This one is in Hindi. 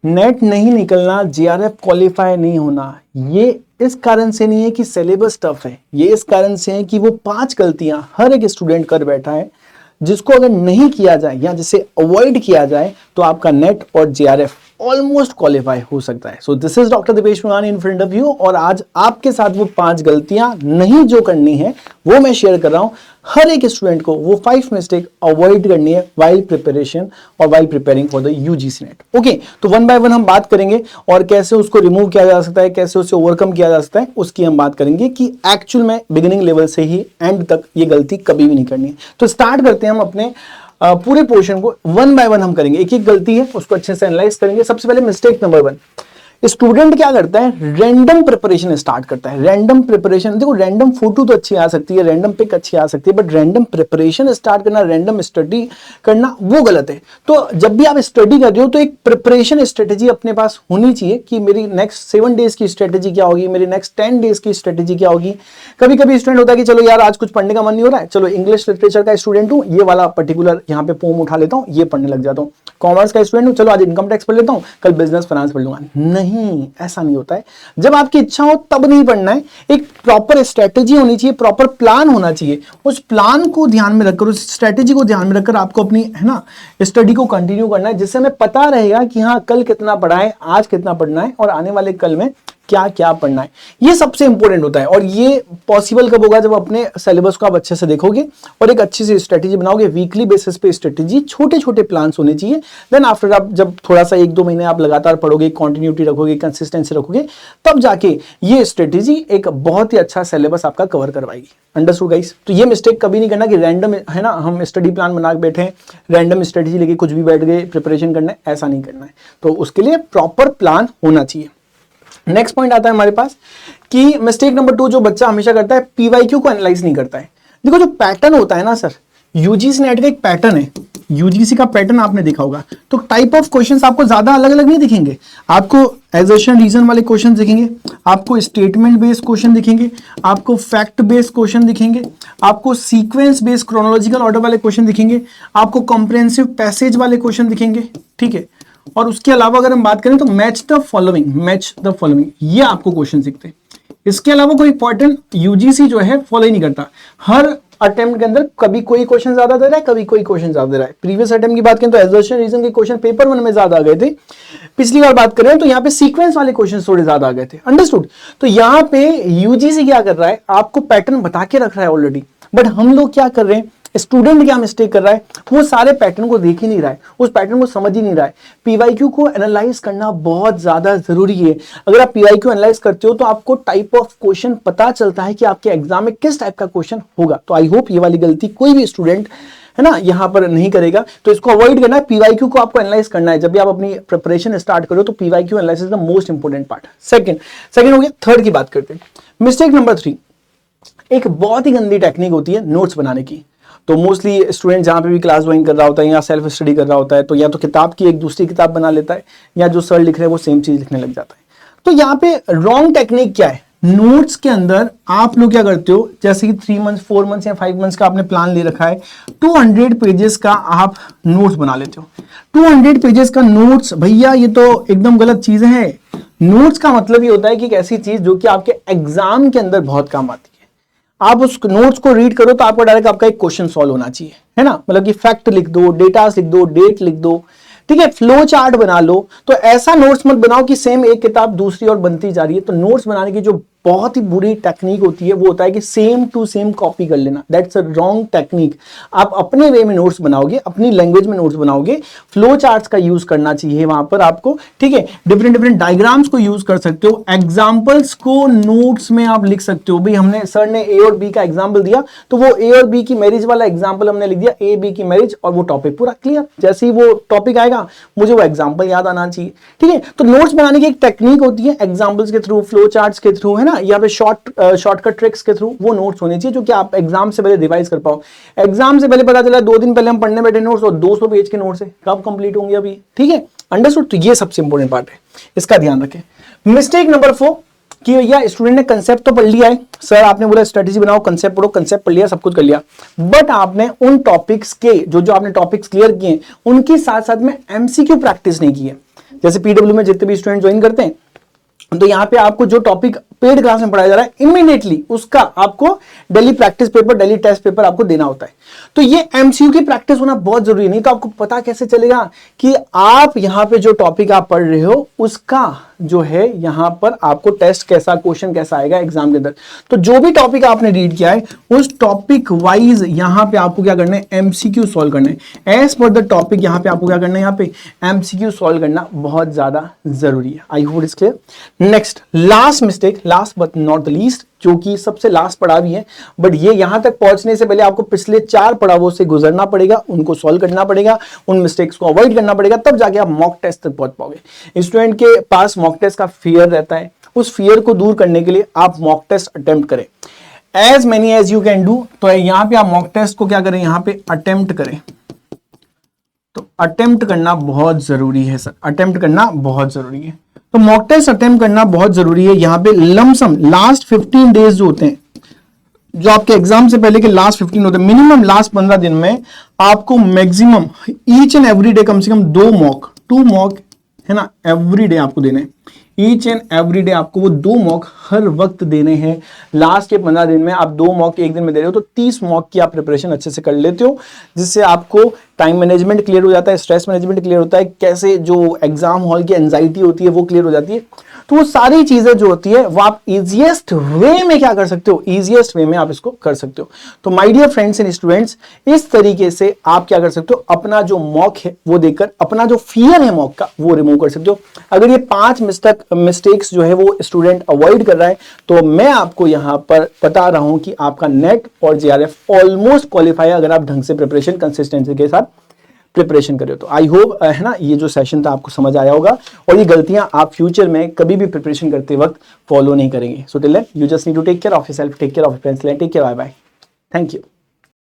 नेट नहीं निकलना, जेआरएफ क्वालिफाई नहीं होना, ये इस कारण से नहीं है कि सिलेबस टफ है, ये इस कारण से है कि वो 5 गलतियां हर एक स्टूडेंट कर बैठा है, जिसको अगर नहीं किया जाए या जिसे अवॉइड किया जाए तो आपका नेट और जेआरएफ ऑलमोस्ट क्वालिफाई हो सकता है। So this is doctor Dipesh Mevani in front of you, और आज आपके साथ वो 5 गलतियां नहीं जो करनी है वो मैं शेयर कर रहा हूं। हर एक स्टूडेंट को वो 5 मिस्टेक अवॉइड करनी है वाइल प्रिपरेशन और while preparing for the UGC net. Okay, तो वन बाय वन हम बात करेंगे और कैसे उसको रिमूव किया जा सकता है, कैसे उसे ओवरकम किया जा सकता है, उसकी हम बात करेंगे कि एक्चुअल में बिगिनिंग लेवल से ही एंड तक ये गलती कभी भी नहीं करनी है। तो स्टार्ट करते हैं हम अपने पूरे पोर्शन को, वन बाय वन हम करेंगे, एक एक गलती है उसको अच्छे से एनालाइज करेंगे। सबसे पहले मिस्टेक नंबर 1, स्टूडेंट क्या करता है, रैंडम प्रिपरेशन स्टार्ट करता है। रैंडम प्रिपरेशन, देखो रैंडम फोटो तो अच्छी आ सकती है, रैंडम पिक अच्छी आ सकती है, बट रैंडम प्रिपरेशन स्टार्ट करना, रैंडम स्टडी करना वो गलत है। तो जब भी आप स्टडी कर रहे हो तो एक प्रिपरेशन स्ट्रेटेजी अपने पास होनी चाहिए कि मेरी नेक्स्ट 7 डेज की स्ट्रेटेजी क्या होगी, मेरी नेक्स्ट 10 डेज की स्ट्रेटेजी क्या होगी। कभी कभी स्टूडेंट होता है कि चलो यार आज कुछ पढ़ने का मन नहीं हो रहा है, चलो इंग्लिश लिटरेचर का स्टूडेंट हूँ, ये वाला पर्टिकुलर यहाँ पे पोम उठा लेता हूँ, ये पढ़ने लग जाता हूँ। कॉमर्स का स्टूडेंट हूँ, चलो आज इनकम टैक्स पढ़ लेता हूँ, कल बिजनेस फाइनेंस पढ़ लूंगा। नहीं, ऐसा नहीं होता है। जब आपकी इच्छा हो तब नहीं पढ़ना है, एक प्रॉपर स्ट्रेटेजी होनी चाहिए, प्रॉपर प्लान होना चाहिए। उस प्लान को ध्यान में रखकर, उस स्ट्रेटेजी को ध्यान में रखकर आपको अपनी है ना स्टडी को कंटिन्यू करना है, जिससे हमें पता रहेगा कि हाँ कल कितना पढ़ा है, आज कितना पढ़ना है और आने वाले कल में क्या क्या पढ़ना है। ये सबसे इंपॉर्टेंट होता है और ये पॉसिबल कब होगा, जब अपने सिलेबस को आप अच्छे से देखोगे और एक अच्छी सी स्ट्रेटेजी बनाओगे। वीकली बेसिस पे स्ट्रेटेजी, छोटे छोटे प्लान्स होने चाहिए। देन आफ्टर आप जब थोड़ा सा 1-2 महीने आप लगातार पढ़ोगे, कंटिन्यूटी रखोगे, कंसिस्टेंसी रखोगे, तब जाके ये स्ट्रेटेजी एक बहुत ही अच्छा सिलेबस आपका कवर करवाएगी। Understood guys? तो ये मिस्टेक कभी नहीं करना कि रैंडम है ना हम स्टडी प्लान बना के बैठे हैं, रैंडम स्ट्रेटेजी लेके कुछ भी बैठ गए प्रिपरेशन करना है, ऐसा नहीं करना है। तो उसके लिए प्रॉपर प्लान होना चाहिए। नेक्स्ट पॉइंट आता है हमारे पास कि मिस्टेक नंबर 2 जो बच्चा हमेशा करता है, पीवाईक्यू को एनालाइज नहीं करता है। देखो जो पैटर्न होता है ना सर, यूजीसी नेट का एक पैटर्न है, यूजीसी का पैटर्न आपने देखा होगा। तो टाइप ऑफ क्वेश्चंस आपको ज्यादा अलग अलग नहीं दिखेंगे, आपको एजर्शन रीजन वाले क्वेश्चन दिखेंगे, आपको स्टेटमेंट बेस्ड क्वेश्चन दिखेंगे, आपको फैक्ट बेस्ड क्वेश्चन दिखेंगे, आपको सीक्वेंस बेस्ड क्रोनोलॉजिकल ऑर्डर वाले क्वेश्चन दिखेंगे, आपको कॉम्प्रिहेंसिव पैसेज वाले क्वेश्चन दिखेंगे, ठीक है। और उसके अलावा अगर हम बात करें तो मैच द फॉलोइंग, ये आपको क्वेश्चन दिखते हैं। इसके अलावा कोई इंपॉर्टेंट यूजीसी जो है फॉलो ही नहीं करता। हर अटेम्प्ट के अंदर कभी कोई क्वेश्चन ज्यादा दे रहा है, कभी कोई क्वेश्चन ज्यादा दे रहा है। प्रीवियस अटेम्प्ट की बात करें तो एजर्शन रीजन के क्वेश्चन पेपर 1 में ज्यादा आ गए थे, पिछली बार बात करें तो यहाँ पे सीक्वेंस वाले क्वेश्चन थोड़े ज्यादा आ गए थे। अंडरस्टूड? तो यहाँ पे यूजीसी क्या कर रहा है, आपको पैटर्न बता के रख रहा है ऑलरेडी, बट हम लोग क्या कर रहे हैं, स्टूडेंट क्या मिस्टेक कर रहा है, वो सारे पैटर्न को देख ही नहीं रहा है, उस पैटर्न को समझ ही नहीं रहा है। पीवाईक्यू को एनालाइज करना बहुत ज्यादा जरूरी है। अगर आप पीवाईक्यू एनालाइज करते हो तो आपको टाइप ऑफ क्वेश्चन पता चलता है कि आपके एग्जाम में किस टाइप का क्वेश्चन होगा। तो आई होप ये वाली गलती कोई भी स्टूडेंट है ना यहाँ पर नहीं करेगा। तो इसको अवॉइड करना है, पीवाईक्यू को आपको एनालाइज करना है। जब भी आप अपनी प्रिपरेशन स्टार्ट करो तो PYQ analysis the most important part. Second हो गया। थर्ड की बात करते हैं, मिस्टेक नंबर 3, एक बहुत ही गंदी टेक्निक होती है नोट्स बनाने की। तो मोस्टली स्टूडेंट जहाँ पे भी क्लास ज्वाइन कर रहा होता है या सेल्फ स्टडी कर रहा होता है, तो या तो किताब की एक दूसरी किताब बना लेता है या जो सर लिख रहे हैं वो सेम चीज लिखने लग जाता है। तो यहाँ पे रॉन्ग टेक्निक क्या है, नोट्स के अंदर आप लोग क्या करते हो, जैसे कि 3 मंथ्स 4 मंथ्स या 5 मंथ्स का आपने प्लान ले रखा है, 200 पेजेस का आप नोट्स बना लेते हो। 200 पेजेस का नोट्स, भैया ये तो एकदम गलत चीज है। नोट्स का मतलब ये होता है कि एक ऐसी चीज जो कि आपके एग्जाम के अंदर बहुत काम आती है। आप उस नोट्स को रीड करो तो आपको डायरेक्ट आपका एक क्वेश्चन सॉल्व होना चाहिए, है ना। मतलब कि फैक्ट लिख दो, डेटा लिख दो, डेट लिख दो, ठीक है, फ्लो चार्ट बना लो। तो ऐसा नोट्स मत बनाओ कि सेम एक किताब दूसरी और बनती जा रही है। तो नोट्स बनाने की जो बहुत ही बुरी टेक्निक होती है वो होता है कि सेम टू सेम कॉपी कर लेना। That's a wrong technique. आप अपने वे में नोट्स बनाओगे, अपनी लैंग्वेज में नोट्स बनाओगे, फ्लो चार्ट्स का यूज करना चाहिए वहां पर आपको, ठीक है। डिफरेंट डायग्राम्स को यूज कर सकते हो, एग्जाम्पल्स को नोट्स में आप लिख सकते हो। भाई हमने सर ने ए और बी का एग्जाम्पल दिया तो वो ए और बी की मैरिज वाला एग्जाम्पल हमने लिख दिया, ए बी की मैरिज, और वो टॉपिक पूरा क्लियर। जैसे ही वो टॉपिक आएगा मुझे वो एग्जाम्पल याद आना चाहिए, ठीक है। तो नोट्स बनाने की एक टेक्निक होती है, एग्जाम्पल्स के थ्रू, फ्लो चार्ट्स के थ्रू, है ना, या फिर शॉर्टकट ट्रिक्स के थ्रू वो नोट्स होने चाहिए जो कि आप एग्जाम से पहले रिवाइज कर पाओ। एग्जाम से पहले पता चला 2 दिन पहले हम पढ़ने बैठे नोट्स और 200 पेज के नोट्स है, कब कंप्लीट होंगे अभी, ठीक है। अंडरस्टूड? तो ये सबसे इंपॉर्टेंट पार्ट है, इसका ध्यान रखें। मिस्टेक नंबर 4 कि भैया स्टूडेंट ने कंसेप्ट तो पढ़ लिया है, सर आपने बोला स्ट्रेटेजी बनाओ, कंसेप्ट पढ़ो, कंसेप्ट पढ़ लिया, सब कुछ कर लिया, बट आपने उन टॉपिक्स के जो आपने टॉपिक्स क्लियर किए उनके साथ साथ में एमसीक्यू प्रैक्टिस नहीं की है। जैसे पीडब्ल्यू में जितने भी स्टूडेंट ज्वाइन करते हैं, तो यहाँ पे आपको जो टॉपिक पेड क्लास में पढ़ाया जा रहा है, इमीडिएटली उसका आपको daily practice paper, daily test paper आपको देना होता है। तो ये एमसीक्यू की प्रैक्टिस होना बहुत जरूरी है, नहीं तो आपको पता कैसे चलेगा कि आप यहाँ पे जो टॉपिक आप पढ़ रहे हो उसका जो है यहाँ पर आपको टेस्ट कैसा, क्वेश्चन कैसा आएगा एग्जाम के अंदर। तो जो भी टॉपिक आपने रीड किया है उस टॉपिक वाइज यहाँ पे आपको क्या करना है, एमसीक्यू सॉल्व करना है। एज पर द टॉपिक यहाँ पे आपको क्या करना है, यहाँ पे एमसीक्यू सॉल्व करना बहुत ज्यादा जरूरी है। I hope it's clear. Next last mistake, last but not the least, जो कि सबसे लास्ट पड़ाव भी है, बट ये यहां तक पहुंचने से पहले आपको पिछले 4 पड़ावों से गुजरना पड़ेगा, उनको सॉल्व करना पड़ेगा, उन मिस्टेक्स को अवॉइड करना पड़ेगा, तब जाके आप मॉक टेस्ट तक पहुंच पाओगे। स्टूडेंट के पास मॉक टेस्ट का फियर रहता है, उस फियर को दूर करने के लिए आप मॉक टेस्ट अटेम्प्ट करें as many as you can do. तो यहां पे आप मॉक टेस्ट को क्या करें, यहां पे अटेम्प्ट करें। तो अटेम्प्ट करना बहुत जरूरी है सर, अटेम्प्ट करना बहुत जरूरी है। तो मॉक टेस्ट अटेम्प्ट करना बहुत जरूरी है। यहाँ पे लमसम लास्ट 15 डेज जो होते हैं, जो आपके एग्जाम से पहले के लास्ट 15 होते हैं, मिनिमम लास्ट 15 दिन में आपको maximum each and every day कम से कम 2 मॉक है ना एवरी डे आपको देने हैं। ईच एंड एवरी डे आपको वो 2 मॉक हर वक्त देने हैं। लास्ट के 15 दिन में आप 2 मॉक एक दिन में दे रहे हो, तो 30 मॉक की आप प्रिपरेशन अच्छे से कर लेते हो, जिससे आपको टाइम मैनेजमेंट क्लियर हो जाता है, स्ट्रेस मैनेजमेंट क्लियर होता है, कैसे जो एग्जाम हॉल की एंजाइटी होती है वो क्लियर हो जाती है। तो वो सारी चीजें जो होती है वो आप इजीएस्ट वे में क्या कर सकते हो, इजीएस्ट वे में आप इसको कर सकते हो। तो my dear friends and students, इस तरीके से आप क्या कर सकते हो, अपना जो मॉक है वो देकर अपना जो फियर है मॉक का वो रिमूव कर सकते हो। अगर ये 5 मिस्टेक्स जो है वो स्टूडेंट अवॉइड कर रहा है, तो मैं आपको यहां पर बता रहा हूं कि आपका नेट और जेआरएफ ऑलमोस्ट क्वालिफाई है, अगर आप ढंग से प्रिपरेशन कंसिस्टेंसी के साथ प्रिपरेशन करिए। तो आई होप है ना ये जो सेशन था आपको समझ आया होगा, और ये गलतियां आप फ्यूचर में कभी भी प्रिपरेशन करते वक्त फॉलो नहीं करेंगे। So till then you just need to take care of yourself, take care of your friends, take care, bye bye, thank you.